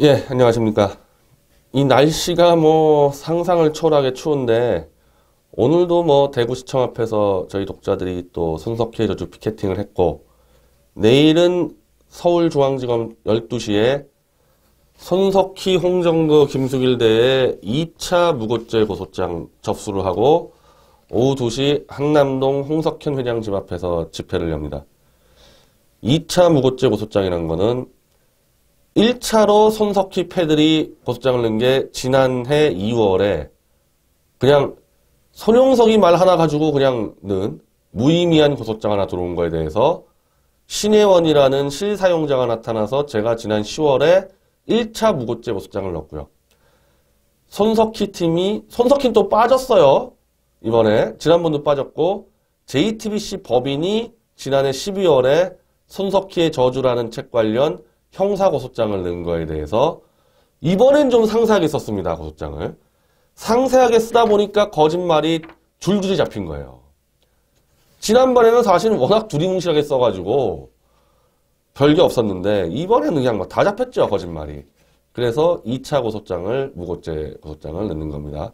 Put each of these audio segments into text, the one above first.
예, 안녕하십니까. 이 날씨가 뭐 상상을 초월하게 추운데 오늘도 뭐 대구시청 앞에서 저희 독자들이 또 손석희 저주 피켓팅을 했고 내일은 서울중앙지검 12시에 손석희, 홍정거, 김수길 대에 2차 무고죄 고소장 접수를 하고 오후 2시 한남동 홍석현 회장 집 앞에서 집회를 엽니다. 2차 무고죄 고소장이란 거는 1차로 손석희 패들이 고소장을 낸 게 지난해 2월에 그냥 손용석이 말 하나 가지고 그냥 는 무의미한 고소장 하나 들어온 거에 대해서 신혜원이라는 실사용자가 나타나서 제가 지난 10월에 1차 무고죄 고소장을 넣었고요. 손석희 팀이, 손석희는 또 빠졌어요. 이번에. 지난번도 빠졌고, JTBC 법인이 지난해 12월에 손석희의 저주라는 책 관련 형사고소장을 넣은 거에 대해서 이번엔 좀 상세하게 썼습니다. 고소장을. 상세하게 쓰다 보니까 거짓말이 줄줄이 잡힌 거예요. 지난번에는 사실은 워낙 두리뭉실하게 써가지고 별게 없었는데 이번에는 그냥 뭐 다 잡혔죠. 거짓말이. 그래서 2차 고소장을 무고죄 고소장을 넣는 겁니다.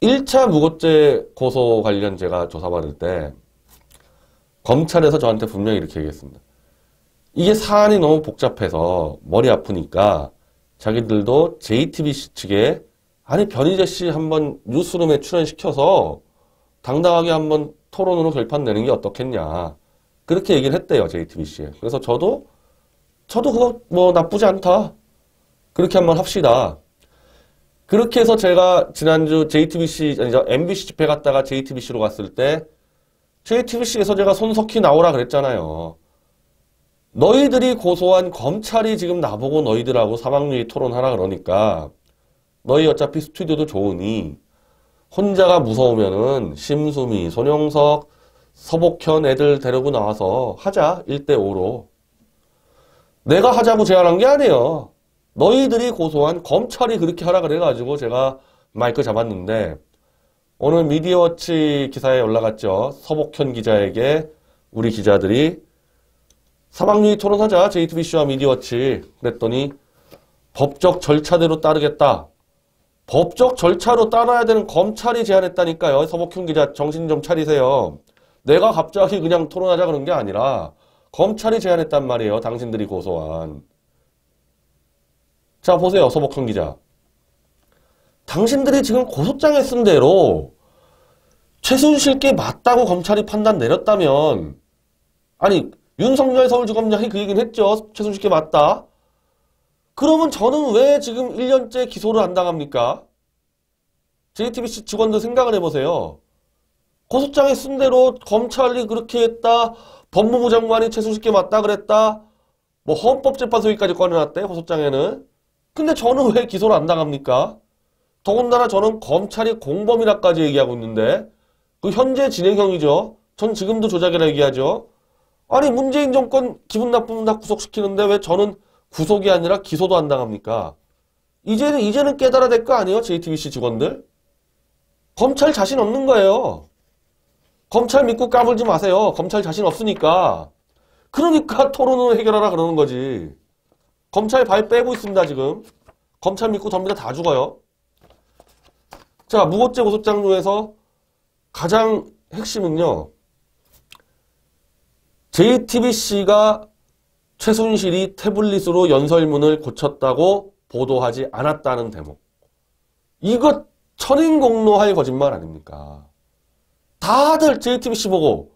1차 무고죄 고소 관련 제가 조사받을 때 검찰에서 저한테 분명히 이렇게 얘기했습니다. 이게 사안이 너무 복잡해서 머리 아프니까 자기들도 JTBC 측에 아니 변희재 씨 한번 뉴스룸에 출연시켜서 당당하게 한번 토론으로 결판 내는 게 어떻겠냐. 그렇게 얘기를 했대요. JTBC에. 그래서 저도 그거 뭐 나쁘지 않다. 그렇게 한번 합시다. 그렇게 해서 제가 지난주 JTBC 아니죠 MBC 집회 갔다가 JTBC로 갔을 때 JTBC에서 제가 손석희 나오라 그랬잖아요. 너희들이 고소한 검찰이 지금 나보고 너희들하고 사망유의 토론하라 그러니까 너희 어차피 스튜디오도 좋으니 혼자가 무서우면은 심수미, 손용석, 서복현 애들 데리고 나와서 하자. 1대5로. 내가 하자고 제안한 게 아니에요. 너희들이 고소한 검찰이 그렇게 하라 그래가지고 제가 마이크 잡았는데 오늘 미디어워치 기사에 올라갔죠. 서복현 기자에게 우리 기자들이 사망유의 토론하자. JTBC와 미디어워치. 그랬더니 법적 절차대로 따르겠다. 법적 절차로 따라야 되는 검찰이 제안했다니까요. 서복현 기자 정신 좀 차리세요. 내가 갑자기 그냥 토론하자 그런 게 아니라 검찰이 제안했단 말이에요. 당신들이 고소한. 자 보세요. 서복현 기자. 당신들이 지금 고소장에 쓴 대로 최순실께 맞다고 검찰이 판단 내렸다면 아니 윤석열 서울지검장이 그 얘기는 했죠. 최순실께 맞다. 그러면 저는 왜 지금 1년째 기소를 안 당합니까? JTBC 직원들 생각을 해보세요. 고소장에 쓴 대로 검찰이 그렇게 했다. 법무부 장관이 최순실께 맞다 그랬다. 뭐 헌법재판소까지 꺼내놨대 고소장에는. 근데 저는 왜 기소를 안 당합니까? 더군다나 저는 검찰이 공범이라까지 얘기하고 있는데 그 현재 진행형이죠. 전 지금도 조작이라 얘기하죠. 아니 문재인 정권 기분 나쁘면 다 구속시키는데 왜 저는 구속이 아니라 기소도 안 당합니까? 이제는 깨달아야 될 거 아니에요? JTBC 직원들? 검찰 자신 없는 거예요. 검찰 믿고 까불지 마세요. 검찰 자신 없으니까. 그러니까 토론으로 해결하라 그러는 거지. 검찰 발 빼고 있습니다 지금. 검찰 믿고 덤비다 다 죽어요. 자 무고죄 고소장 중에서 가장 핵심은요. JTBC가 최순실이 태블릿으로 연설문을 고쳤다고 보도하지 않았다는 대목. 이거 천인공노할 거짓말 아닙니까? 다들 JTBC 보고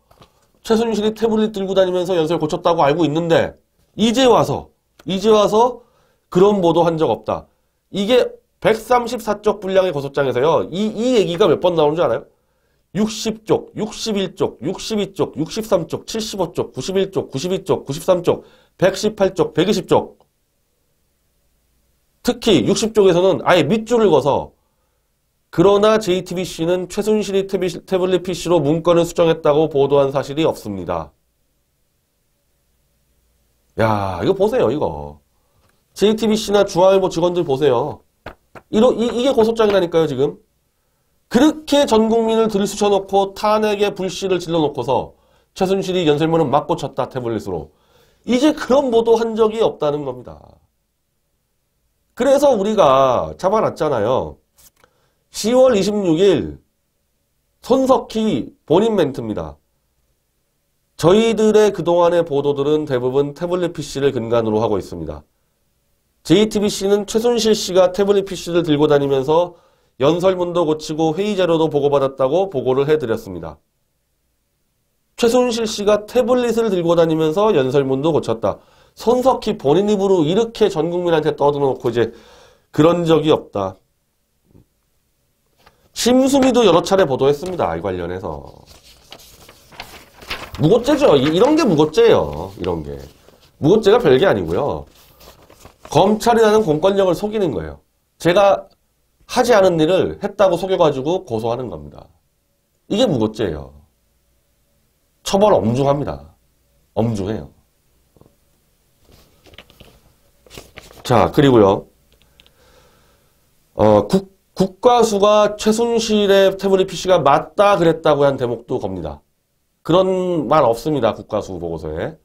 최순실이 태블릿 들고 다니면서 연설 고쳤다고 알고 있는데 이제 와서 그런 보도 한 적 없다. 이게 134쪽 분량의 고소장에서요. 이 얘기가 몇 번 나오는 줄 알아요? 60쪽, 61쪽, 62쪽, 63쪽, 75쪽, 91쪽, 92쪽, 93쪽, 118쪽, 120쪽. 특히 60쪽에서는 아예 밑줄을 그어서 그러나 JTBC는 최순실이 태블릿 PC로 문건을 수정했다고 보도한 사실이 없습니다. 야, 이거 보세요, 이거. JTBC나 중앙일보 직원들 보세요. 이게 고소장이라니까요, 지금. 그렇게 전 국민을 들쑤셔놓고 탄핵의 불씨를 질러놓고서 최순실이 연설문은 막 고쳤다 태블릿으로. 이제 그런 보도 한 적이 없다는 겁니다. 그래서 우리가 잡아놨잖아요. 10월 26일 손석희 본인 멘트입니다. 저희들의 그동안의 보도들은 대부분 태블릿 PC를 근간으로 하고 있습니다. JTBC는 최순실 씨가 태블릿 PC를 들고 다니면서 연설문도 고치고 회의 자료도 보고받았다고 보고를 해드렸습니다. 최순실 씨가 태블릿을 들고 다니면서 연설문도 고쳤다. 손석희 본인 입으로 이렇게 전 국민한테 떠들어놓고 이제 그런 적이 없다. 심수미도 여러 차례 보도했습니다. 이 관련해서. 무고죄죠. 이런 게 무고죄예요. 이런 게. 무고죄가 별게 아니고요. 검찰이 나는 공권력을 속이는 거예요. 제가 하지 않은 일을 했다고 속여가지고 고소하는 겁니다. 이게 무고죄예요. 처벌 엄중합니다. 엄중해요. 자, 그리고요. 국과수가 최순실의 태블릿 PC가 맞다 그랬다고 한 대목도 겁니다. 그런 말 없습니다. 국과수 보고서에.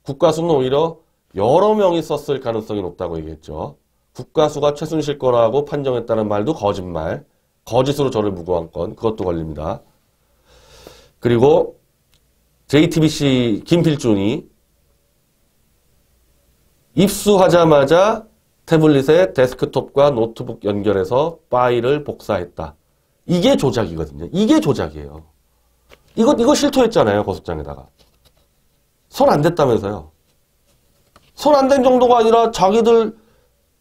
국과수는 오히려 여러 명이 썼을 가능성이 높다고 얘기했죠. 국과수가 최순실 거라고 판정했다는 말도 거짓말. 거짓으로 저를 무고한 건 그것도 걸립니다. 그리고 JTBC 김필준이 입수하자마자 태블릿에 데스크톱과 노트북 연결해서 파일을 복사했다. 이게 조작이거든요. 이게 조작이에요. 이거 실토했잖아요. 고소장에다가. 손 안 댔다면서요. 손 안 댄 정도가 아니라 자기들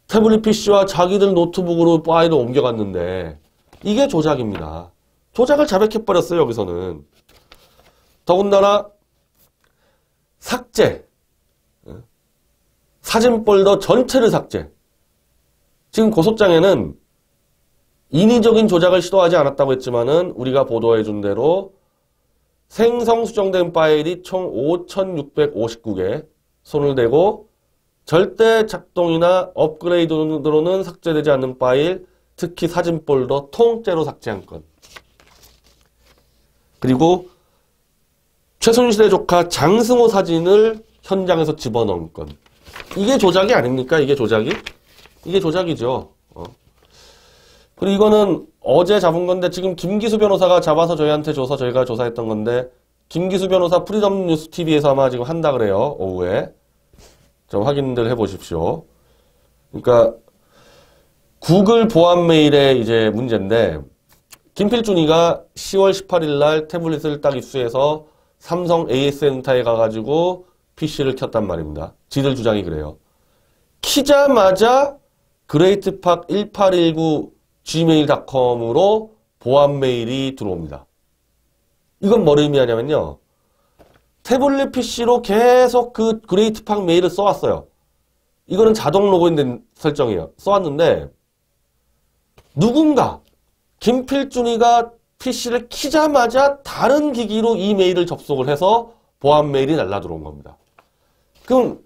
태블릿 PC와 자기들 노트북으로 파일을 옮겨갔는데 이게 조작입니다. 조작을 자백해버렸어요. 여기서는. 더군다나 삭제. 사진 폴더 전체를 삭제. 지금 고소장에는 인위적인 조작을 시도하지 않았다고 했지만은 우리가 보도해준 대로 생성 수정된 파일이 총 5,659개 손을 대고 절대 작동이나 업그레이드로는 삭제되지 않는 파일, 특히 사진 폴더 통째로 삭제한 건. 그리고 최순실의 조카 장승호 사진을 현장에서 집어넣은 건. 이게 조작이 아닙니까? 이게 조작이? 이게 조작이죠. 그리고 이거는 어제 잡은 건데 지금 김기수 변호사가 잡아서 저희한테 줘서 저희가 조사했던 건데 김기수 변호사 프리덤 뉴스 TV에서 아마 지금 한다 그래요. 오후에. 좀 확인들 해보십시오. 그러니까 구글 보안 메일의 이제 문제인데 김필준이가 10월 18일 날 태블릿을 딱 입수해서 삼성 AS센터에 가가지고 PC를 켰단 말입니다. 지들 주장이 그래요. 키자마자 그레이트팍 1819 gmail.com으로 보안 메일이 들어옵니다. 이건 뭘 의미하냐면요. 태블릿 PC로 계속 그 그레이트팍 메일을 써왔어요. 이거는 자동 로그인된 설정이에요. 써왔는데 누군가 김필준이가 PC를 키자마자 다른 기기로 이 메일을 접속을 해서 보안 메일이 날라 들어온 겁니다. 그럼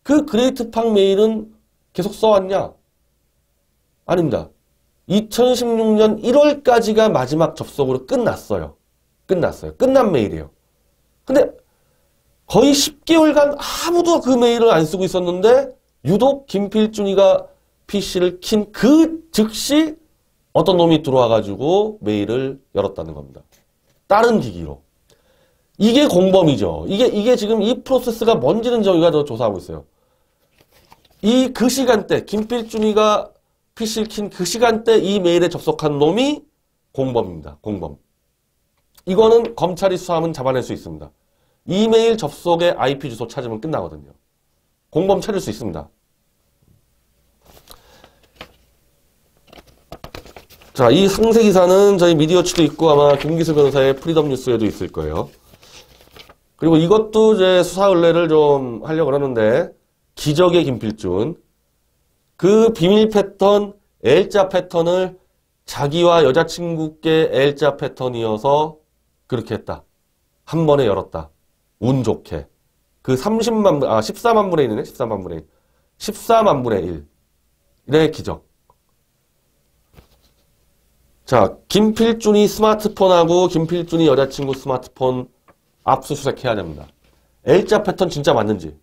그 그레이트팍 메일은 계속 써왔냐? 아닙니다. 2016년 1월까지가 마지막 접속으로 끝났어요. 끝난 메일이에요. 근데 거의 10개월간 아무도 그 메일을 안 쓰고 있었는데 유독 김필준이가 PC를 킨 그 즉시 어떤 놈이 들어와가지고 메일을 열었다는 겁니다. 다른 기기로. 이게 공범이죠. 이게 지금 이 프로세스가 뭔지는 저희가 더 조사하고 있어요. 그 시간대, 김필준이가 PC를 킨 그 시간대 이 메일에 접속한 놈이 공범입니다. 공범. 이거는 검찰이 수사하면 잡아낼 수 있습니다. 이메일 접속의 IP 주소 찾으면 끝나거든요. 공범 찾을 수 있습니다. 자, 이 상세 기사는 저희 미디어치도 있고 아마 김기수 변호사의 프리덤 뉴스에도 있을 거예요. 그리고 이것도 이제 수사 의뢰를 좀 하려고 그러는데 기적의 김필준. 그 비밀 패턴, L자 패턴을 자기와 여자친구께 L자 패턴이어서 그렇게 했다. 한 번에 열었다. 운 좋게. 그 14만 분의 1이네. 14만 분의 1. 14만 분의 1. 의 기적. 자, 김필준이 스마트폰하고 김필준이 여자친구 스마트폰 압수수색해야 됩니다. L자 패턴 진짜 맞는지,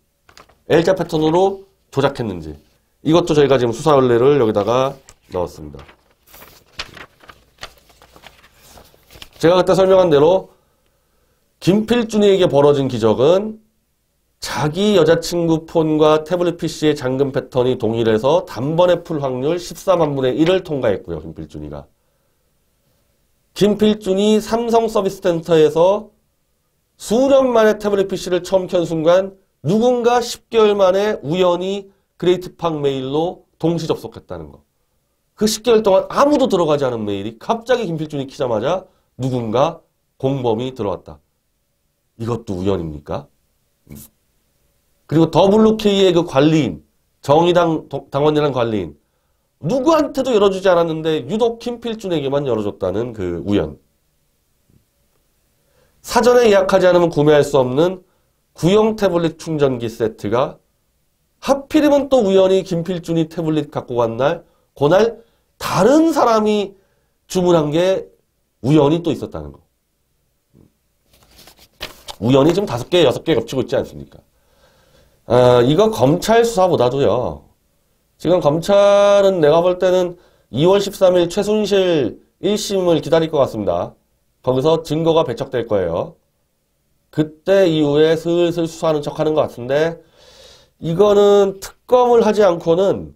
L자 패턴으로 조작했는지, 이것도 저희가 지금 수사 원례를 여기다가 넣었습니다. 제가 그때 설명한 대로 김필준이에게 벌어진 기적은 자기 여자친구 폰과 태블릿 PC의 잠금 패턴이 동일해서 단번에 풀 확률 14만 분의 1을 통과했고요. 김필준이가. 김필준이 삼성 서비스 센터에서 수년 만에 태블릿 PC를 처음 켠 순간 누군가 10개월 만에 우연히 그레이트팍 메일로 동시 접속했다는 거. 그 10개월 동안 아무도 들어가지 않은 메일이 갑자기 김필준이 키자마자 누군가 공범이 들어왔다. 이것도 우연입니까? 그리고 WK의 그 관리인, 정의당 당원이라는 관리인, 누구한테도 열어주지 않았는데 유독 김필준에게만 열어줬다는 그 우연. 사전에 예약하지 않으면 구매할 수 없는 구형 태블릿 충전기 세트가 하필이면 또 우연히 김필준이 태블릿 갖고 간 날, 그날 다른 사람이 주문한 게 우연히 또 있었다는 거. 우연히 지금 5개, 6개 겹치고 있지 않습니까? 이거 검찰 수사보다도요. 지금 검찰은 내가 볼 때는 2월 13일 최순실 1심을 기다릴 것 같습니다. 거기서 증거가 배척될 거예요. 그때 이후에 슬슬 수사하는 척하는 것 같은데 이거는 특검을 하지 않고는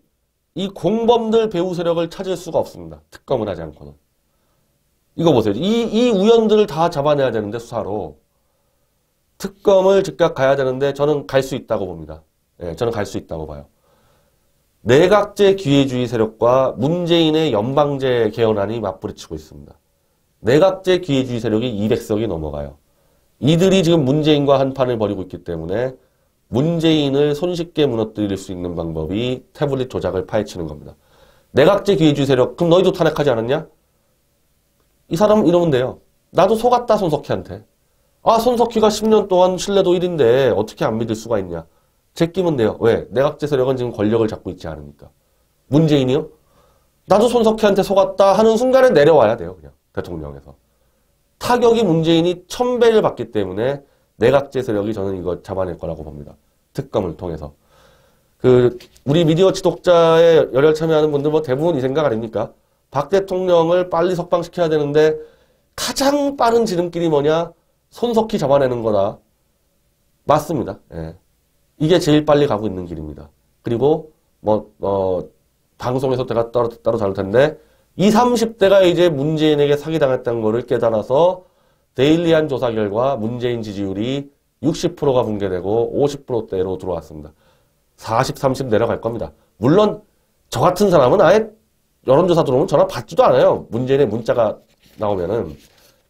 이 공범들 배후 세력을 찾을 수가 없습니다. 특검을 하지 않고는. 이거 보세요. 이 우연들을 다 잡아내야 되는데 수사로. 특검을 즉각 가야 되는데 저는 갈 수 있다고 봅니다. 예, 저는 갈 수 있다고 봐요. 내각제 기회주의 세력과 문재인의 연방제 개헌안이 맞부딪히고 있습니다. 내각제 기회주의 세력이 200석이 넘어가요. 이들이 지금 문재인과 한판을 벌이고 있기 때문에 문재인을 손쉽게 무너뜨릴 수 있는 방법이 태블릿 조작을 파헤치는 겁니다. 내각제 기회주의 세력, 그럼 너희도 탄핵하지 않았냐? 이 사람 이러면 돼요. 나도 속았다 손석희한테. 아, 손석희가 10년 동안 신뢰도 1인데 어떻게 안 믿을 수가 있냐? 제끼면 돼요. 왜? 내각제 세력은 지금 권력을 잡고 있지 않으니까. 문재인이요? 나도 손석희한테 속았다 하는 순간에 내려와야 돼요. 그냥 대통령에서. 타격이 문재인이 1000배를 받기 때문에 내각제 세력이 저는 이거 잡아낼 거라고 봅니다. 특검을 통해서. 우리 미디어 지독자에 열혈 참여하는 분들 뭐 대부분 이 생각 아닙니까? 박 대통령을 빨리 석방시켜야 되는데 가장 빠른 지름길이 뭐냐? 손석희 잡아내는 거다. 맞습니다. 예. 이게 제일 빨리 가고 있는 길입니다. 그리고 방송에서 제가 따로 다룰 텐데 20, 30대가 이제 문재인에게 사기당했다는 거를 깨달아서 데일리한 조사 결과 문재인 지지율이 60%가 붕괴되고 50%대로 들어왔습니다. 40, 30 내려갈 겁니다. 물론 저 같은 사람은 아예 여론조사 들어오면 전화 받지도 않아요. 문재인의 문자가 나오면은.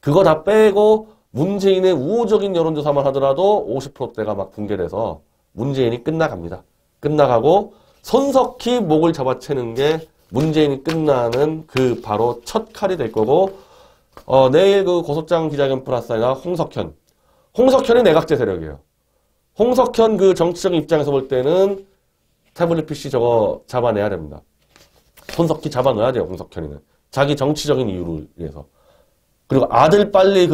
그거 다 빼고 문재인의 우호적인 여론조사만 하더라도 50%대가 막 붕괴돼서 문재인이 끝나갑니다. 끝나가고 손석희 목을 잡아채는 게 문재인이 끝나는 그 바로 첫 칼이 될 거고 내일 그 고소장 기자회견 플러스 아니라 홍석현이 내각제 세력이에요. 홍석현 그 정치적인 입장에서 볼 때는 태블릿 PC 저거 잡아내야 됩니다. 손석희 잡아넣어야 돼요. 홍석현이는. 자기 정치적인 이유를 위해서. 그리고 아들 빨리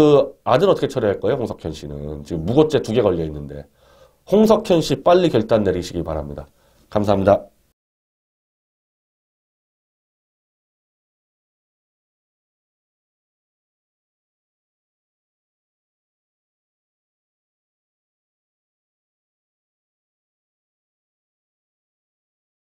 아들 어떻게 처리할 거예요? 홍석현 씨는. 지금 무고죄 2개 걸려 있는데. 홍석현 씨 빨리 결단 내리시기 바랍니다. 감사합니다.